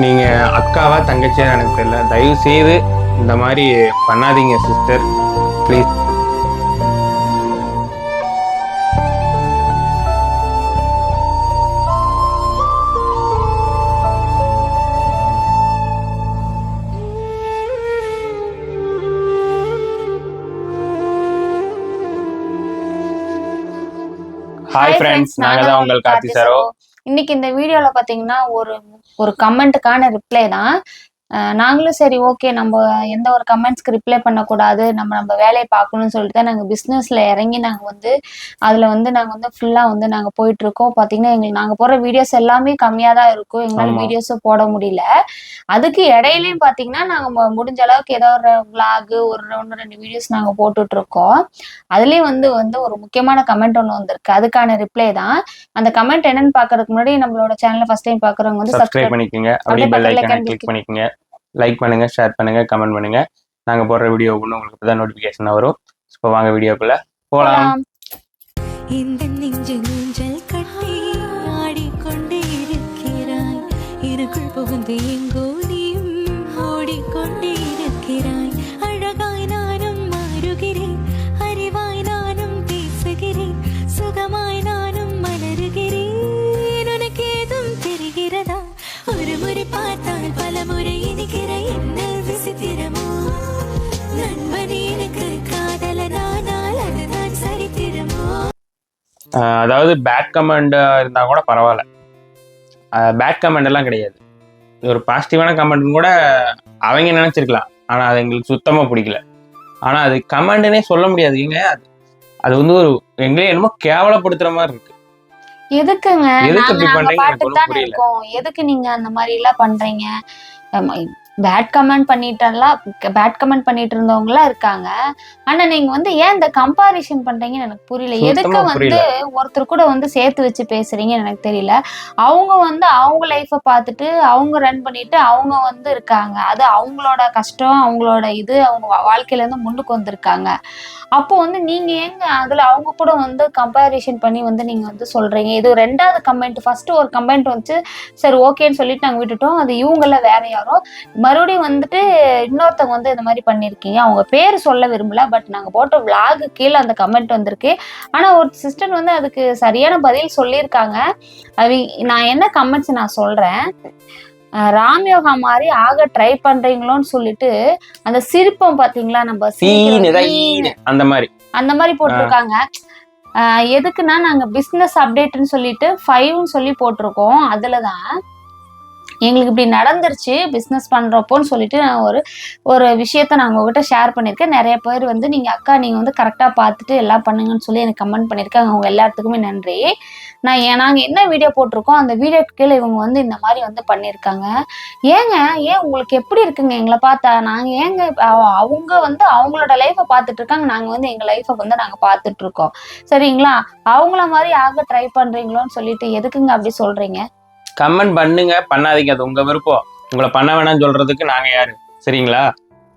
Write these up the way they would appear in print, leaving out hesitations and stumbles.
நீங்க அக்காவா தங்கச்சியா எனக்கு தெரியல, தயவு செய்து இந்த மாதிரி பண்ணாதீங்க சிஸ்டர், ப்ளீஸ். ஹாய் ஃப்ரெண்ட்ஸ், நாங்க தான் உங்கள் கார்த்தி சாரோ. இன்னைக்கு இந்த வீடியோல பாத்தீங்கன்னா ஒரு ஒரு கமெண்ட்டுக்கான ரிப்ளை தான். நாங்களும் சரி ஓகே, நம்ம எந்த ஒரு கமெண்ட்ஸ்க்கு ரிப்ளை பண்ணக்கூடாது, நம்ம வேலையை பார்க்கணும்னு சொல்லிட்டு தான் நாங்கள் பிஸ்னஸ்ல இறங்கி நாங்கள் வந்து அதில் வந்து நாங்கள் வந்து ஃபுல்லாக வந்து நாங்கள் போயிட்டு இருக்கோம். பார்த்தீங்கன்னா எங்களுக்கு நாங்கள் போடுற வீடியோஸ் எல்லாமே கம்மியாக தான் இருக்கும், எங்களால் வீடியோஸும் போட முடியல. அதுக்கு இடையிலையும் பார்த்தீங்கன்னா நாங்கள் முடிஞ்ச அளவுக்கு ஏதோ ஒரு விளாகு ஒரு ரெண்டு வீடியோஸ் நாங்கள் போட்டுட்டு இருக்கோம். அதுலேயும் வந்து வந்து ஒரு முக்கியமான கமெண்ட் ஒன்று வந்திருக்கு, அதுக்கான ரிப்ளை தான். அந்த கமெண்ட் என்னன்னு பார்க்கறதுக்கு முன்னாடி நம்மளோட சேனலை ஃபர்ஸ்ட் டைம் பார்க்குறவங்க வந்து சப்ஸ்கிரைப் பண்ணிக்கோங்க, அப்படியே பெல் ஐகானை கிளிக் பண்ணிக்கோங்க. லைக் பண்ணுங்க, ஷேர் பண்ணுங்க, கமெண்ட் பண்ணுங்க. நாங்க போடுற வீடியோ ஒன்று உங்களுக்கு தான் நோட்டிபிகேஷன் வரும். இப்போ வாங்க வீடியோக்குள்ள போலாம். இந்த நெஞ்சு ஊஞ்சல் கட்டி ஆடிக்கொண்டே இருக்கிறாய், எனக்குள் புகுந்து எங்கோ நீயும் ஓடிக்கொண்டே இருக்கிறாய். அழகாய் நானும் மாறுகிறேன், அறிவாய் நானும் பேசுகிறேன், சுகமாய் நானும் மலருகிறேன். உனக்கு ஏதும் தெரிகிறதா? ஒரு முறை பார்த்தால் பல முறை இனிக்கிற என்ன விசித்திரமோ? நண்பனே எனக்கு காதலனானால் அதுதான் சரித்திரமோ? அதாவது பேட் கமெண்ட் இருந்தா கூட பரவாயில்ல, பேட் கமெண்ட் எல்லாம் கிடையாது. ஒரு பாசிட்டிவான கமெண்ட் கூட அவங்க நினைச்சிருக்கலாம், ஆனா அது எங்களுக்கு சுத்தமா பிடிக்கல. ஆனா அது கமெண்ட்னே சொல்ல முடியாதுங்க. அது வந்து ஒரு எங்களே என்னமோ கேவலப்படுத்துற மாதிரி இருக்கு. எதுக்குங்க? எதுக்கு நாங்க பாட்டுக்கு தானே இருக்கோம், எதுக்கு நீங்க அந்த மாதிரி எல்லாம் பண்றீங்க? பேட் கமெண்ட் பண்ணிட்டு இருந்தவங்களா இருக்காங்க. ஆனா நீங்க வந்து ஏன் இந்த கம்பாரிசன் பண்றீங்கன்னு எனக்கு புரியல. எதுக்கு வந்து ஒருத்தர் கூட வந்து சேர்த்து வச்சு பேசுறீங்கன்னு எனக்கு தெரியல. அவங்க வந்து அவங்க லைஃப பார்த்துட்டு அவங்க ரன் பண்ணிட்டு அவங்க வந்து இருக்காங்க. அது அவங்களோட கஷ்டம், அவங்களோட இது, அவங்க வாழ்க்கையில இருந்து முன்னுக்கு வந்திருக்காங்க. அப்போ வந்து நீங்க ஏங்க அதுல அவங்க கூட வந்து கம்பேரிசன் பண்ணி வந்து நீங்க வந்து சொல்றீங்க? இது ரெண்டாவது கமெண்ட். ஃபர்ஸ்ட் ஒரு கமெண்ட் வந்து சரி ஓகேன்னு சொல்லிட்டு நாங்க விட்டுட்டோம், அது இவங்கள வேற யாரோ. மறுபடியும் வந்துட்டு இன்னொருத்தவங்க வந்து இந்த மாதிரி பண்ணிருக்கீங்க, அவங்க பேர் சொல்ல விரும்பல, பட் நாங்க போட்ட விளாகு கீழே அந்த கமெண்ட் வந்திருக்கு. ஆனா ஒரு சிஸ்டர் வந்து அதுக்கு சரியான பதில் சொல்லியிருக்காங்க. அது நான் என்ன கமெண்ட்ஸ் நான் சொல்றேன். ராம்யோகா மாதிரி ஆக ட்ரை பண்றீங்களோன்னு சொல்லிட்டு அந்த சிரிப்பம் பாத்தீங்களா, நம்ம அந்த மாதிரி போட்டிருக்காங்க. எதுக்குன்னா நாங்க பிசினஸ் அப்டேட்னு சொல்லிட்டு 5ன்னு சொல்லி போட்டிருக்கோம். அதுலதான் எங்களுக்கு இப்படி நடந்துருச்சு பிஸ்னஸ் பண்ணுறப்போன்னு சொல்லிட்டு நான் ஒரு விஷயத்த நான் உங்ககிட்ட ஷேர் பண்ணியிருக்கேன். நிறைய பேர் வந்து நீங்கள் அக்கா நீங்கள் வந்து கரெக்டாக பார்த்துட்டு எல்லாம் பண்ணுங்கன்னு சொல்லி எனக்கு கமெண்ட் பண்ணியிருக்காங்க. அவங்க எல்லாத்துக்குமே நன்றி. நாங்கள் என்ன வீடியோ போட்டிருக்கோம் அந்த வீடியோக்கு கீழே இவங்க வந்து இந்த மாதிரி வந்து பண்ணியிருக்காங்க. ஏன் உங்களுக்கு எப்படி இருக்குங்க எங்களை பார்த்தா? நாங்கள் ஏங்க அவங்க வந்து அவங்களோட லைஃப்பை பார்த்துட்டு இருக்காங்க, நாங்கள் வந்து எங்கள் லைஃப்பை வந்து நாங்கள் பார்த்துட்டு இருக்கோம், சரிங்களா? அவங்கள மாதிரி ஆக ட்ரை பண்ணுறீங்களோன்னு சொல்லிட்டு எதுக்குங்க அப்படி சொல்கிறீங்க? கமெண்ட் பண்ணுங்க, பண்ணாதீங்க, அது உங்க விருப்பம். உங்களை பண்ண வேணாம்னு சொல்றதுக்கு நாங்க யாரு, சரிங்களா?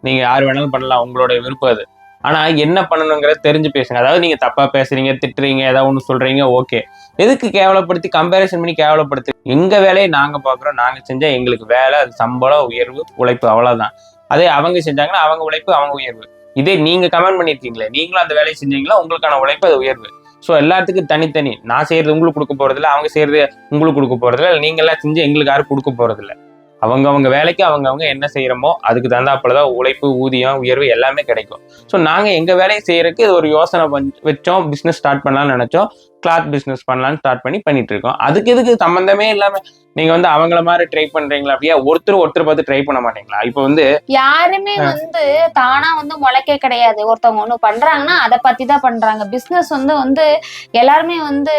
நீங்க யாரு வேணாலும் பண்ணலாம், உங்களோட விருப்பம் அது. ஆனா என்ன பண்ணணுங்கிறத தெரிஞ்சு பேசுங்க. அதாவது நீங்க தப்பா பேசுறீங்க, திட்டுறீங்க, ஏதாவது ஒண்ணு சொல்றீங்க, ஓகே. எதுக்கு கேவலப்படுத்தி கம்பேரிசன் பண்ணி கேவலப்படுத்தி? எங்க வேலையை நாங்க பாக்குறோம், நாங்க செஞ்சா எங்களுக்கு வேலை, அது சம்பளம், உயர்வு, உழைப்பு, அவ்வளவுதான். அதே அவங்க செஞ்சாங்கன்னா அவங்க உழைப்பு, அவங்க உயர்வு. இதே நீங்க கமெண்ட் பண்ணிருக்கீங்களே, நீங்களும் அந்த வேலையை செஞ்சீங்களா, உங்களுக்கான உழைப்பு, அது உயர்வு. ஸோ எல்லாத்துக்கும் தனித்தனி. நான் செய்யறது உங்களுக்கு கொடுக்க போறதில்ல, அவங்க செய்யறது உங்களுக்கு கொடுக்க போறதில்ல, நீங்க எல்லாம் செஞ்சு எங்களுக்கு யாரும் கொடுக்க போறதில்ல. அவங்க வேலைக்கு அவங்க என்ன செய்யறோமோ அதுக்கு தகுந்தாப்புலதான் உழைப்பு, ஊதியம், உயர்வு எல்லாமே கிடைக்கும். ஸோ நாங்க எங்க வேலையை செய்யறதுக்கு ஒரு யோசனை வச்சோம், பிசினஸ் ஸ்டார்ட் பண்ணலாம்னு நினைச்சோம், கிளாத் பிசினஸ் பண்ணலாம்னு ஸ்டார்ட் பண்ணிட்டு இருக்கோம். அதுக்கு எதுக்கு சம்பந்தமே இல்லாம நீங்க வந்து அவங்கள மாதிரி ட்ரை பண்றீங்களா? அப்படியே ஒருத்தர் பார்த்து ட்ரை பண்ண மாட்டீங்களா? இப்ப வந்து யாருமே வந்து தானா வந்து முளைக்க கிடையாது. ஒருத்தவங்க ஒண்ணு பண்றாங்கன்னா அதை பத்தி தான் பண்றாங்க. பிசினஸ் வந்து எல்லாருமே வந்து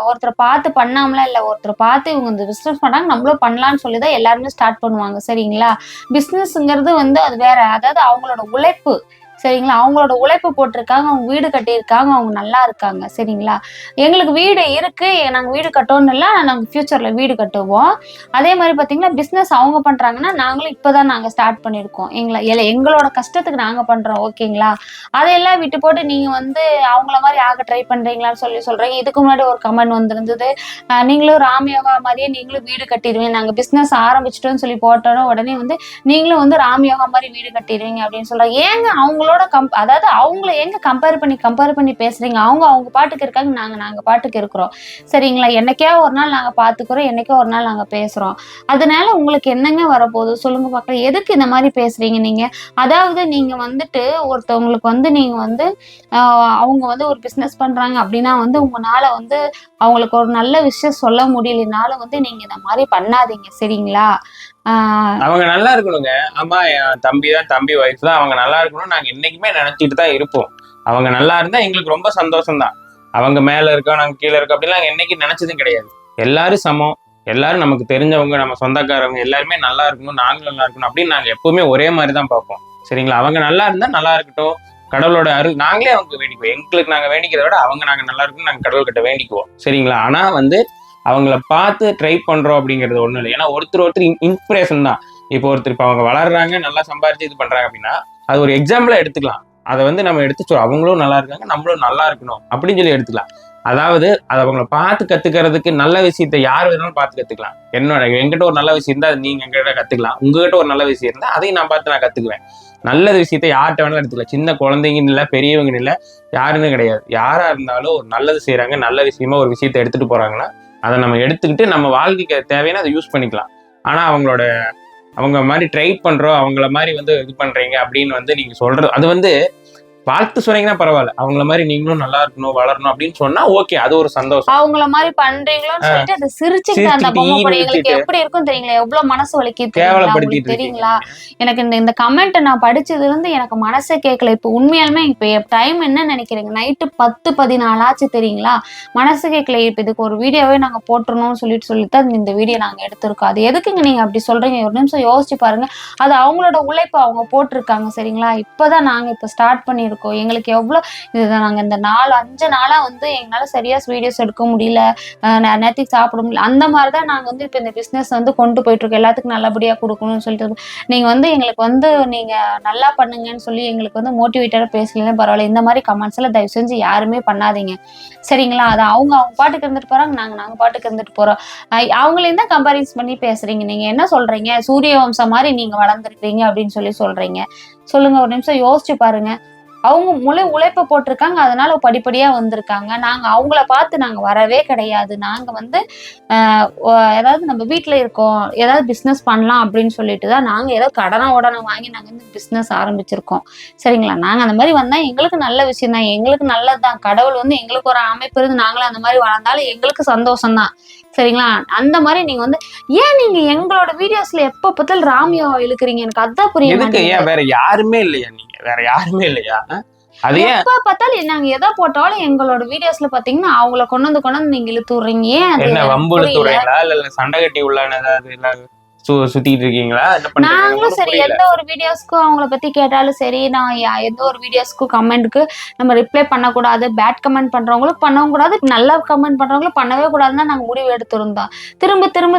ஒருத்தரை பார்த்து பண்ணாமலாம் இல்ல, ஒருத்தரை பார்த்து இவங்க இந்த பிசினஸ் பண்ணாங்க நம்மளும் பண்ணலாம்னு சொல்லிதான் எல்லாருமே ஸ்டார்ட் பண்ணுவாங்க, சரிங்களா? பிசினஸ்ங்கிறது வந்து அது வேற, அதாவது அவங்களோட உழைப்பு, சரிங்களா. அவங்களோட உழைப்பு போட்டிருக்காங்க, அவங்க வீடு கட்டியிருக்காங்க, அவங்க நல்லா இருக்காங்க. சரிங்களா. எங்களுக்கு வீடு இருக்கு, நாங்க வீடு கட்டோன்னு இல்லை, நாங்க ஃபியூச்சர்ல வீடு கட்டுவோம். அதே மாதிரி பாத்தீங்கன்னா பிசினஸ் அவங்க பண்றாங்கன்னா நாங்களும் இப்பதான் நாங்க ஸ்டார்ட் பண்ணிருக்கோம். எங்களோட கஷ்டத்துக்கு நாங்க பண்றோம். ஓகேங்களா. அதையெல்லாம் விட்டு போட்டு நீங்க வந்து அவங்கள மாதிரி ஆக ட்ரை பண்றீங்களான்னு சொல்றீங்க. இதுக்கு முன்னாடி ஒரு கமெண்ட் வந்திருந்தது, நீங்களும் ராம்யோகா மாதிரியே நீங்களும் வீடு கட்டிடுவீங்க, நாங்க பிசினஸ் ஆரம்பிச்சிட்டோம்னு சொல்லி போட்டோம் உடனே வந்து நீங்களும் வந்து ராம்யோகா மாதிரி வீடு கட்டிடுவீங்க அப்படின்னு சொல்றாங்க. ஏங்க அவங்களோட அதாவது அவங்கள எங்க கம்பேர் பண்ணி பேசுறீங்க? அவங்க பாட்டுக்கு இருக்காங்க, நாங்க பாட்டுக்கு இருக்கிறோம். சரிங்களா. என்னைக்கே ஒரு நாள் நாங்க பாத்துக்கிறோம், என்னைக்கே ஒரு நாள் நாங்க பேசுறோம். அதனால உங்களுக்கு என்னங்க வரப்போகுது சொல்லுங்க பார்க்கலாம். எதுக்கு இந்த மாதிரி பேசுறீங்க நீங்க? அதாவது நீங்க வந்துட்டு ஒருத்தவங்களுக்கு வந்து நீங்க வந்து அவங்க வந்து ஒரு பிசினஸ் பண்றாங்க அப்படின்னா வந்து உங்களால வந்து அவங்களுக்கு ஒரு நல்ல விஷயம் சொல்ல முடியலனாலும் வந்து நீங்க இந்த மாதிரி பண்ணாதீங்க. சரிங்களா. அவங்க நல்லா இருக்கணுங்க. ஆமா, என் தம்பி ஒய்ஃப் தான், அவங்க நல்லா இருக்கணும் நாங்க என்னைக்குமே நினைச்சிட்டு தான் இருப்போம். அவங்க நல்லா இருந்தா எங்களுக்கு ரொம்ப சந்தோஷம் தான். அவங்க மேல இருக்கோம், நாங்க கீழே இருக்கோம் அப்படிலாம் என்னைக்கு நினைச்சதும் கிடையாது. எல்லாரும் சமம், எல்லாரும் நமக்கு தெரிஞ்சவங்க, நம்ம சொந்தக்காரவங்க எல்லாருமே நல்லா இருக்கணும், நாங்களும் நல்லா இருக்கணும் அப்படின்னு நாங்க எப்பவுமே ஒரே மாதிரி தான் பார்ப்போம். சரிங்களா. அவங்க நல்லா இருந்தா நல்லா இருக்கட்டும், கடவுளோட அருள் நாங்களே அவங்க வேண்டிக்குவோம். எங்களுக்கு நாங்க வேண்டிக்கிறத விட அவங்க நல்லா இருக்கணும் நாங்க கடவுள்கிட்ட வேண்டிக்குவோம். சரிங்களா. ஆனா வந்து அவங்கள பார்த்து ட்ரை பண்றோம் அப்படிங்கிறது ஒண்ணும் இல்லை. ஏன்னா ஒருத்தர் இன்ஸ்பிரேஷன் தான். இப்போ அவங்க வளர்றாங்க, நல்லா சம்பாரிச்சு இது பண்றாங்க அப்படின்னா அது ஒரு எக்ஸாம்பிளா எடுத்துக்கலாம். அதை வந்து நம்ம எடுத்து அவங்களும் நல்லா இருக்காங்க, நம்மளும் நல்லா இருக்கணும் அப்படின்னு சொல்லி எடுத்துக்கலாம். அதாவது அதை அவங்கள பார்த்து கத்துக்கிறதுக்கு நல்ல விஷயத்த யார் வேணாலும் பார்த்து கத்துக்கலாம். என்கிட்ட ஒரு நல்ல விஷயம் இருந்தா அது நீங்க எங்கிட்ட கத்துக்கலாம். உங்ககிட்ட ஒரு நல்ல விஷயம் இருந்தா அதையும் நான் பார்த்து நான் கத்துக்குவேன். நல்ல விஷயத்த யார்கிட்ட வேணாலும் எடுத்துக்கலாம். சின்ன குழந்தைங்கன்னு இல்லை, பெரியவங்க இல்லை, யாருன்னு கிடையாது. யாரா இருந்தாலும் ஒரு நல்லது செய்யறாங்க, நல்ல விஷயமா ஒரு விஷயத்த எடுத்துட்டு போறாங்கன்னா அதை நம்ம எடுத்துக்கிட்டு நம்ம வாழ்க்கைக்கு தேவையான அதை யூஸ் பண்ணிக்கலாம். ஆனா அவங்க மாதிரி ட்ரை பண்றோம், அவங்கள மாதிரி வந்து இது பண்றீங்க அப்படின்னு வந்து நீங்க சொல்றது அது வந்து வாழ்த்து சொன்னீங்கன்னா பரவாயில்ல. அவங்கள மாதிரி நீங்களும் நல்லா இருக்கணும், வளரணும் அப்படின்னு சொன்னா ஓகே, அது ஒரு சந்தோஷம். அவங்கள மாதிரி பண்றீங்களோன்னு சொல்லிட்டு அதை சிரிச்சுட்டு அந்த பொம்மை படம் எங்களுக்கு எப்படி இருக்கும் தெரியுங்களா, எவ்வளவு மனசு வலிக்குது தெரியுங்களா. எனக்கு இந்த கமெண்ட் நான் படிச்சதுல இருந்து எனக்கு மனசே கேட்கல. இப்ப உண்மையாலுமே இப்ப டைம் என்ன நினைக்கிறீங்க, நைட்டு 10-14 ஆச்சு தெரியுங்களா. மனசு கேட்கல. இப்ப இதுக்கு ஒரு வீடியோவே நாங்க போட்டுருணும்னு சொல்லிட்டு இந்த வீடியோ நாங்க எடுத்திருக்கோம். அது எதுக்குங்க நீங்க அப்படி சொல்றீங்க? ஒரு நிமிஷம் யோசிச்சு பாருங்க. அது அவங்களோட உழைப்பு, அவங்க போட்டிருக்காங்க. சரிங்களா. இப்பதான் நாங்க இப்ப ஸ்டார்ட் பண்ணி இருக்கோம். எங்களுக்கு எவ்வளவு இதுதான், நாங்க இந்த 4-5 நாளா வந்து எங்களால சரியா வீடியோஸ் எடுக்க முடியல, நேரத்துக்கு சாப்பிட முடியல. அந்த மாதிரிதான் நாங்க வந்து இப்ப இந்த பிசினஸ் வந்து கொண்டு போயிட்டு இருக்கோம். எல்லாத்துக்கும் நல்லபடியா கொடுக்கணும்னு சொல்லிட்டு நீங்க வந்து எங்களுக்கு வந்து நீங்க நல்லா பண்ணுங்கன்னு சொல்லி எங்களுக்கு வந்து மோட்டிவேட்டடா பேசலாம் பரவாயில்ல. இந்த மாதிரி கமெண்ட்ஸ் எல்லாம் தயவு செஞ்சு யாருமே பண்ணாதீங்க. சரிங்களா. அது அவங்க பாட்டுக்கு இருந்துட்டு போறாங்க, நாங்க பாட்டுக்கு இருந்துட்டு போறோம். அவங்களையும் தான் கம்பேரிஸ் பண்ணி பேசுறீங்க. நீங்க என்ன சொல்றீங்க, சூரிய வம்சம் மாதிரி நீங்க வளர்ந்துருக்கீங்க அப்படின்னு சொல்றீங்க. சொல்லுங்க, ஒரு நிமிஷம் யோசிச்சு பாருங்க. அவங்க உழைப்ப போட்டிருக்காங்க, அதனால படிப்படியா வந்திருக்காங்க. நாங்க அவங்கள பார்த்து நாங்க வரவே கிடையாது. நாங்க வந்து ஏதாவது நம்ம வீட்டுல இருக்கோம், ஏதாவது பிசினஸ் பண்ணலாம் அப்படின்னு சொல்லிட்டுதான் நாங்க ஏதோ கடனை வாங்கி நாங்க வந்து பிசினஸ் ஆரம்பிச்சிருக்கோம். சரிங்களா. நாங்க அந்த மாதிரி வந்தா எங்களுக்கு நல்ல விஷயம் தான், எங்களுக்கு நல்லதுதான். கடவுள் வந்து எங்களுக்கு ஒரு அமைப்பு இருந்து நாங்களும் அந்த மாதிரி வளர்ந்தாலும் எங்களுக்கு சந்தோஷம் தான். சரிங்களா. அந்த மாதிரி நீங்க வந்து ஏன் நீங்க எங்களோட வீடியோஸ்ல எப்ப பார்த்தாலும் ராமியோ இழுக்கிறீங்க, எனக்கு அதான் புரிய மாட்டேங்குது. வேற யாருமே இல்லையா? நீங்க வேற யாருமே இல்லையா? எப்ப பார்த்தாலும் நாங்க எதை போட்டாலும் எங்களோட வீடியோஸ்ல பாத்தீங்கன்னா அவங்கள கொண்டு வந்து நீங்க இழுத்து விடுறீங்க. என்ன வம்பு இழுத்து விடுறீங்களா இல்ல சண்டை கட்டி உள்ளான ஏதாவது சுத்திட்டு இருக்கீங்களா? நாங்களும் சரி எந்த ஒரு வீடியோஸ்க்கும் அவங்கள பத்தி கேட்டாலும் சரி, நான் எந்த ஒரு வீடியோஸ்க்கும் கமெண்ட்க்கு நம்ம ரிப்ளை பண்ணக்கூடாது. பேட் கமெண்ட் பண்றவங்களுக்கு பண்ணவும் கூடாது, நல்லா கமெண்ட் பண்றவங்களும் பண்ணவே கூடாதுன்னு நாங்க முடிவு எடுத்திருந்தோம்.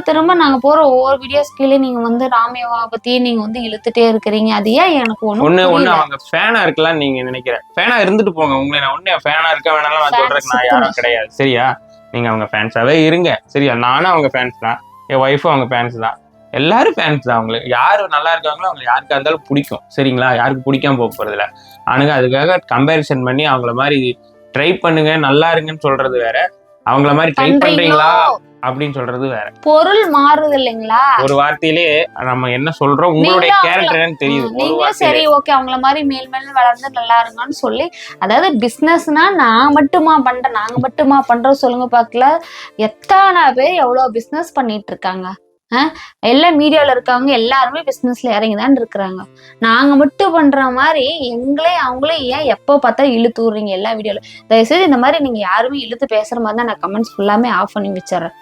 திரும்ப நாங்க போற ஒவ்வொரு வீடியோஸ் கீழே நீங்க வந்து ராமியோவா பத்தி நீங்க வந்து இழுத்துட்டே இருக்கிறீங்க. அது ஏன் எனக்கு ஒண்ணு அவங்க ஃபேனா இருக்கலாம் நீங்க நினைக்கிறேன். ஃபேனா இருந்துட்டு போங்க. உங்களை நான் ஒண்ணு ஃபேனா இருக்க வேணாலும் நான் சொல்றேன், நான் யாரும் கிடையாது. சரியா. நீங்க அவங்க ஃபேன்ஸாவே இருங்க. சரியா. நானும் அவங்க ஃபேன்ஸ் தான், என் ஒய்ஃபும் அவங்க ஃபேன்ஸ் தான், எல்லாரும் ஃபேன்ஸ் தான். அவங்களுக்கு யாரு நல்லா இருக்காங்களோ அவங்க யாருக்கா இருந்தாலும் பிடிக்கும். சரிங்களா. யாருக்கு பிடிக்காம போக போறதில்ல. ஆனுங்க அதுக்காக கம்பேரிசன் பண்ணி அவங்கள மாதிரி ட்ரை பண்ணுங்க நல்லா இருங்கன்னு சொல்றது வேற, அவங்கள மாதிரி ட்ரை பண்றீங்களா அப்படின்னு சொல்றது வேற. பொருள் மாறுது இல்லைங்களா. ஒரு வார்த்தையிலே நம்ம என்ன சொல்றோம், உங்களுடைய கேரக்டர்னு தெரியுது. நீங்களும் சரி ஓகே அவங்கள மாதிரி மேல் வளர்ந்து நல்லா இருங்கன்னு சொல்லி, அதாவது பிசினஸ்னா நாங்க மட்டுமா பண்றோம் சொல்லுங்க பாக்கல. எத்தனை பேர் எவ்வளவு பிசினஸ் பண்ணிட்டு இருக்காங்க. எல்லா மீடியால இருக்கவங்க எல்லாருமே பிசினஸ்ல இறங்கிதான் இருக்கிறாங்க. நாங்க மட்டும் பண்ற மாதிரி அவங்களே ஏன் எப்போ பார்த்தா இழுத்து விடுறீங்க எல்லா வீடியோல. தயவுசெய்து இந்த மாதிரி நீங்க யாருமே இழுத்து பேசுற மாதிரி தான் நான் கமெண்ட்ஸ் ஃபுல்லாமே ஆஃப் பண்ணி வச்சிடறேன்.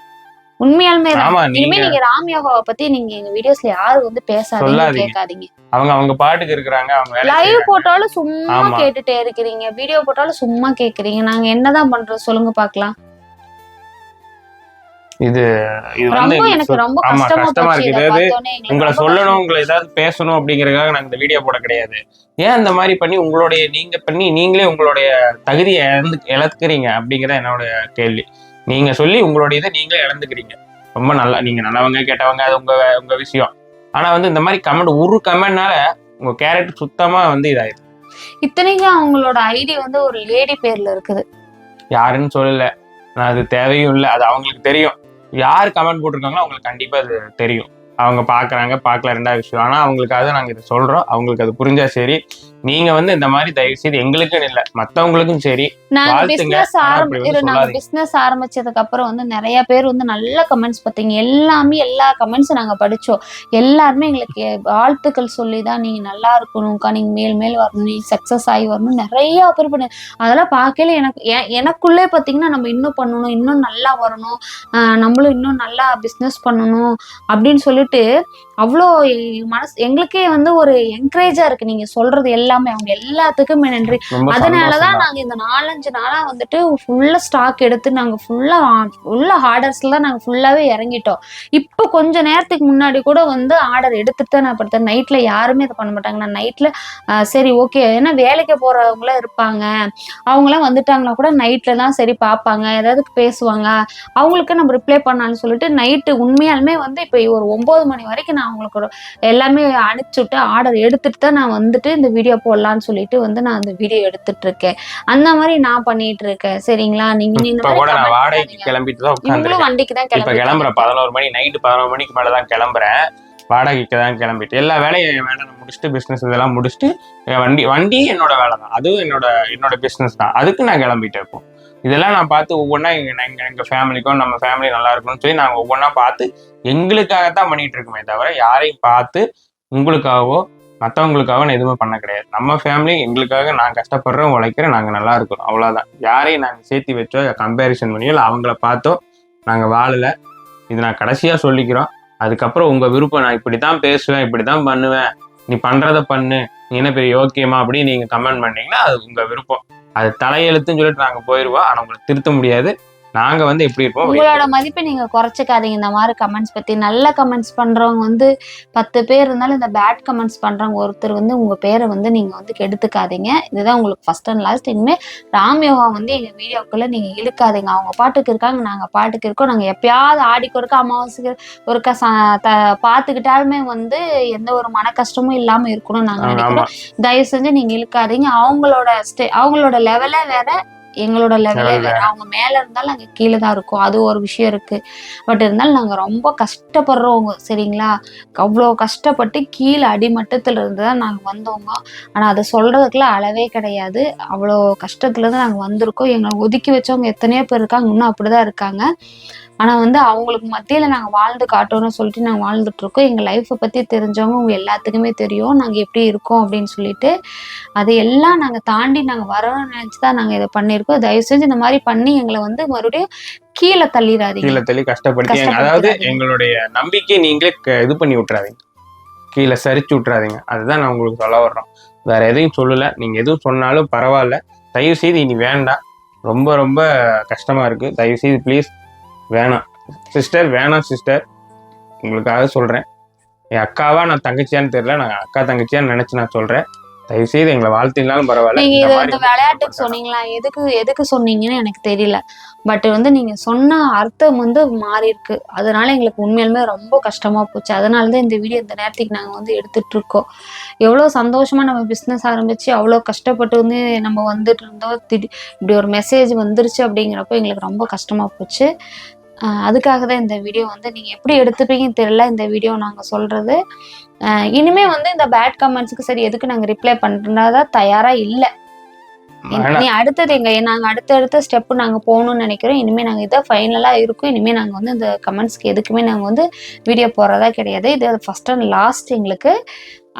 உண்மையாலுமே தான். ஆமா, இனிமே நீங்க நீங்க ராம் யோகாவை பத்தி நீங்க எங்க வீடியோஸ்ல யாரும் வந்து பேசாதீங்க, சொல்லாதீங்க. கேட்காதீங்க. அவங்க பாட்டுக்கு இருக்கிறாங்க, அவங்க வேலை லைவ் செய்றாங்க. போட்டாலும் சும்மா ஆமா. கேட்டுட்டே இருக்கிறீங்க, வீடியோ போட்டாலும் சும்மா கேக்குறீங்க. நாங்க என்னதான் பண்றோம் சொல்லுங்க பாக்கலாம். இது வந்து ரொம்ப எனக்கு ரொம்ப ஆமா கஷ்டமா கஷ்டமா போச்சு. இருக்கு. இதை ஏதாவது பார்த்தோன்னே எங்களுக்கு உங்களை ரொம்ப சொல்லணும், கஷ்டம். உங்களை ஏதாவது பேசணும் அப்படிங்கறதுக்காக நாங்க இந்த வீடியோ போட கிடையாது. ஏன் இந்த மாதிரி பண்ணி உங்களுடைய நீங்களே உங்களுடைய தகுதியை இழந்துக்கிறீங்க அப்படிங்கறத என்னோட கேள்வி. நீங்க சொல்லி உங்களுடைய இதை நீங்களே இழந்துக்கிறீங்க. ரொம்ப நல்லா, நீங்க நல்லவங்க கேட்டவங்க அது உங்க விஷயம். ஆனா வந்து இந்த மாதிரி கமெண்ட் ஒரு கமெண்ட்னால உங்க கேரக்டர் சுத்தமா வந்து இதாயிருக்கு. இத்தனைக்கும் அவங்களோட ஐடி வந்து ஒரு லேடி பேர்ல இருக்குது. யாருன்னு சொல்லல, நான் அது தேவையும் இல்லை, அது அவங்களுக்கு தெரியும். யார் கமெண்ட் போட்டிருக்காங்களோ அவங்களுக்கு கண்டிப்பா அது தெரியும். அவங்க பாக்குறாங்க பார்க்கல ரெண்டாவது விஷயம். ஆனா அவங்களுக்காக நாங்க இதை சொல்றோம், அவங்களுக்கு அது புரிஞ்சா சரி. நீங்க வந்து இந்த மாதிரி தயவு செய்து எங்களுக்குன்னு இல்லை மத்தவங்களுக்கும் சரி நாங்க வாழ்த்துங்க. பிசினஸ் ஆனா அப்படி வந்து நாங்க சொல்லாதீங்க. பிசினஸ் ஆரம்பிச்சதுக்கு அப்புறம் வந்து நிறைய பேர் வந்து நல்ல கமெண்ட்ஸ் பார்த்தீங்க. எல்லா கமெண்ட்ஸும் நாங்க படிச்சோம். எல்லாருமே எங்களுக்கு வாழ்த்துக்கள் சொல்லிதான் நீங்க நல்லா இருக்கணும்க்கா, நீங்க மேல் வரணும், நீங்க சக்சஸ் ஆகி வரணும், நிறைய பேர் பண்ணு. அதெல்லாம் பார்க்கல எனக்குள்ளே பார்த்தீங்கன்னா நம்ம இன்னும் பண்ணணும், இன்னும் நல்லா வரணும், நம்மளும் இன்னும் நல்லா பிசினஸ் பண்ணணும் அப்படின்னு சொல்லிட்டு அவ்வளோ மனசு எங்களுக்கே வந்து ஒரு என்கரேஜா இருக்கு. நீங்க சொல்றது எல்லாமே அவங்க எல்லாத்துக்குமே நன்றி. ரொம்ப அதனாலதான் சந்தோஷம். நாங்க இந்த 4-5 நாளா வந்துட்டு ஃபுல்லா ஸ்டாக் எடுத்து நாங்க ஃபுல்லா ஆர்டர்ஸ்ல தான் நாங்க ஃபுல்லாவே இறங்கிட்டோம். இப்போ கொஞ்ச நேரத்துக்கு முன்னாடி கூட வந்து ஆர்டர் எடுத்துட்டு தான் நான் படுத்தேன். நைட்ல யாருமே இதை பண்ண மாட்டாங்க. நான் நைட்ல சரி ஓகே, ஏன்னா வேலைக்கு போறவங்களும் இருப்பாங்க, அவங்களாம் வந்துட்டாங்கன்னா கூட நைட்ல தான் சரி பார்ப்பாங்க, ஏதாவது பேசுவாங்க, அவங்களுக்கு நம்ம ரிப்ளை பண்ணான்னு சொல்லிட்டு நைட்டு உண்மையாலுமே வந்து இப்போ ஒரு 9 மணி வரைக்கும் நான் அவங்களுக்கு எல்லாமே அனுப்பிச்சுட்டு ஆர்டர் எடுத்துட்டு தான் நான் வந்துட்டு இந்த வீடியோ போடலான்னு சொல்லிட்டு வந்து நான் அந்த வீடியோ எடுத்துட்டு இருக்கேன். அந்த மாதிரி நான் பண்ணிட்டு இருக்கேன். சரிங்களா? நீங்க இப்ப கூட நான் வாடகைக்கு கிளம்பிட்டு தான் இவங்களும் வண்டிக்கு தான் இப்ப கிளம்புறேன். 11 மணி நைட்டு 11 மணிக்கு மேலதான் கிளம்புறேன். வாடகைக்கு தான் கிளம்பிட்டு எல்லா வேலையும் என் வேலை முடிச்சுட்டு பிசினஸ் இதெல்லாம் முடிச்சுட்டு வண்டி என்னோட வேலை தான், அதுவும் என்னோட பிசினஸ் தான். அதுக்கு நான் கிளம்பிட்டு இருப்போம். இதெல்லாம் நான் பார்த்து ஒவ்வொன்றா எங்க ஃபேமிலிக்கும் நம்ம ஃபேமிலி நல்லா இருக்கணும்னு சொல்லி நாங்கள் ஒவ்வொன்றா பார்த்து எங்களுக்காகத்தான் பண்ணிட்டு இருக்கோமே தவிர யாரையும் பார்த்து உங்களுக்காகவோ மற்றவங்களுக்காகவோ நான் எதுவுமே பண்ண கிடையாது. நம்ம ஃபேமிலி எங்களுக்காக நான் கஷ்டப்படுறோம், உழைக்கிறேன், நாங்கள் நல்லா இருக்கிறோம், அவ்வளோதான். யாரையும் நாங்கள் சேர்த்து வச்சோ கம்பேரிசன் பண்ணியோ இல்லை அவங்கள பார்த்தோ நாங்கள் வாழலை. இது நான் கடைசியாக சொல்லிக்கிறோம். அதுக்கப்புறம் உங்கள் விருப்பம், நான் இப்படி தான் பேசுவேன், இப்படி தான் பண்ணுவேன், நீ பண்ணுறதை பண்ணு, நீ என்ன பெரிய ஓகேமா அப்படின்னு நீங்கள் கமெண்ட் பண்ணீங்கன்னா அது உங்கள் விருப்பம். அது தலையெழுத்துன்னு சொல்லிட்டு நாங்கள் போயிடுவோம். ஆனால் உங்களை திருத்த முடியாது. நாங்க வந்து எப்படி இருப்போம், உங்களோட மதிப்பை நீங்க குறைச்சிக்காதீங்க. இந்த மாதிரி கமெண்ட்ஸ் பத்தி நல்ல கமெண்ட்ஸ் பண்றவங்க வந்து 10 பேர் இருந்தாலும் இந்த பேட் கமெண்ட்ஸ் பண்றவங்க ஒருத்தர் வந்து உங்க பேரை வந்து நீங்க வந்து கெடுத்துக்காதீங்க. இதுதான் உங்களுக்கு ஃபர்ஸ்ட் அண்ட் லாஸ்ட். இனிமே ராம் யோகா வந்து எங்க வீடியோக்குள்ள நீங்க இழுக்காதீங்க. அவங்க பாட்டுக்கு இருக்காங்க, நாங்க பாட்டுக்கு இருக்கோம். நாங்க எப்பயாவது ஆடிக்கு ஒருக்கா அமாவாசைக்கு ஒருக்கா பார்த்துக்கிட்டாலுமே வந்து எந்த ஒரு மன கஷ்டமும் இல்லாம இருக்கணும்னு நாங்க நினைக்கிறோம். தயவு செஞ்சு நீங்க இழுக்காதீங்க. அவங்களோட லெவலே வேற, எங்களோட லெவலே வேற. அவங்க மேல இருந்தாலும் நாங்க கீழே தான் இருக்கோம், அது ஒரு விஷயம் இருக்கு. பட் இருந்தாலும் நாங்க ரொம்ப கஷ்டப்படுறவங்க, சரிங்களா? அவ்வளோ கஷ்டப்பட்டு கீழே அடிமட்டத்துல இருந்து தான் நாங்க வந்தவங்க. ஆனா அதை சொல்றதுக்குலாம் அளவே கிடையாது. அவ்வளோ கஷ்டத்துல இருந்து நாங்க வந்திருக்கோம். எங்களை ஒதுக்கி வச்சவங்க எத்தனையோ பேர் இருக்காங்க, இன்னும் அப்படிதான் இருக்காங்க. ஆனா வந்து அவங்களுக்கு மத்தியில நாங்க வாழ்ந்து காட்டணும்னு சொல்லிட்டு நாங்க வாழ்ந்துட்டு இருக்கோம். எங்க லைஃப்பை பத்தி தெரிஞ்சவங்க உங்க எல்லாத்துக்குமே தெரியும் நாங்க எப்படி இருக்கோம் அப்படின்னு சொல்லிட்டு. அது எல்லாம் நாங்க தாண்டி நாங்க வரணும்னு நினைச்சுதான் நாங்க இதை பண்ணிருக்கோம். தயவு செஞ்சு இந்த மாதிரி பண்ணி எங்களை வந்து மறுபடியும் கீழே தள்ளிடாதீங்க, கீழே தள்ளி கஷ்டப்படுத்தி, அதாவது எங்களுடைய நம்பிக்கை நீங்களே இது பண்ணி விட்டுறாதீங்க, கீழே சரிச்சு விட்டுறாதீங்க. அதுதான் நான் உங்களுக்கு சொல்ல வர்றோம். வேற எதையும் சொல்லல. நீங்க எதுவும் சொன்னாலும் பரவாயில்ல, தயவு செய்து இனி வேண்டாம். ரொம்ப ரொம்ப கஷ்டமா இருக்கு. தயவு செய்து ப்ளீஸ் வேணாம் சிஸ்டர், வேணாம் சிஸ்டர். உங்களுக்காக சொல்றேன். என் அக்காவா நான் தங்கச்சியான்னு தெரியல, நான் அக்கா தங்கச்சியான்னு நினைச்சு நான் சொல்றேன். தயவு செய்து எங்களை வாழ்த்தினாலும் பரவாயில்ல. நீங்க இது வந்து விளையாட்டுக்கு சொன்னீங்களா, எதுக்கு சொன்னீங்கன்னு எனக்கு தெரியல. பட் வந்து நீங்க சொன்ன அர்த்தம் வந்து மாறி இருக்கு. அதனால எங்களுக்கு உண்மையிலுமே ரொம்ப கஷ்டமா போச்சு. அதனாலதான் இந்த வீடியோ இந்த நேரத்துக்கு நாங்க வந்து எடுத்துட்டு இருக்கோம். எவ்வளவு சந்தோஷமா நம்ம பிசினஸ் ஆரம்பிச்சு அவ்வளவு கஷ்டப்பட்டு வந்து நம்ம வந்துட்டு இருந்தோம். இப்படி ஒரு மெசேஜ் வந்துருச்சு அப்படிங்கிறப்போ எங்களுக்கு ரொம்ப கஷ்டமா போச்சு. அதுக்காக தான் இந்த வீடியோ வந்து நீங்க எப்படி எடுத்துப்பீங்கன்னு தெரியல. இந்த வீடியோ நாங்க சொல்றது இனிமே வந்து இந்த பேட் கமெண்ட்ஸ்க்கு சரி எதுக்கு நாங்க ரிப்ளை பண்றதா தயாரா இல்லை. நீ அடுத்தது நாங்க அடுத்த ஸ்டெப் நாங்க போகணும்னு நினைக்கிறோம். இனிமே நாங்க இதை ஃபைனலா இருக்கும். இனிமே நாங்க வந்து இந்த கமெண்ட்ஸ்க்கு எதுக்குமே நாங்க வந்து வீடியோ போறதா கிடையாது. இது ஃபர்ஸ்ட் அண்ட் லாஸ்ட் எங்களுக்கு.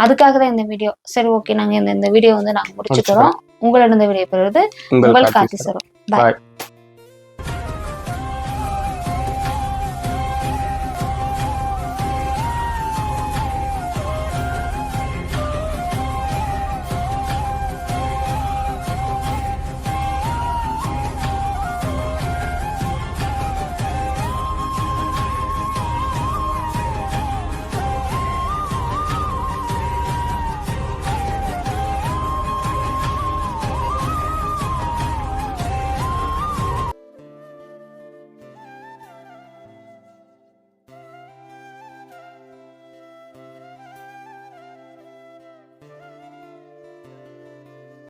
அதுக்காக தான் இந்த வீடியோ. சரி ஓகே, நாங்க இந்த வீடியோ வந்து நாங்க முடிச்சுக்கிறோம். உங்களோட இந்த வீடியோ பெறுவது உங்கள் கார்த்தி சரம். பாய்.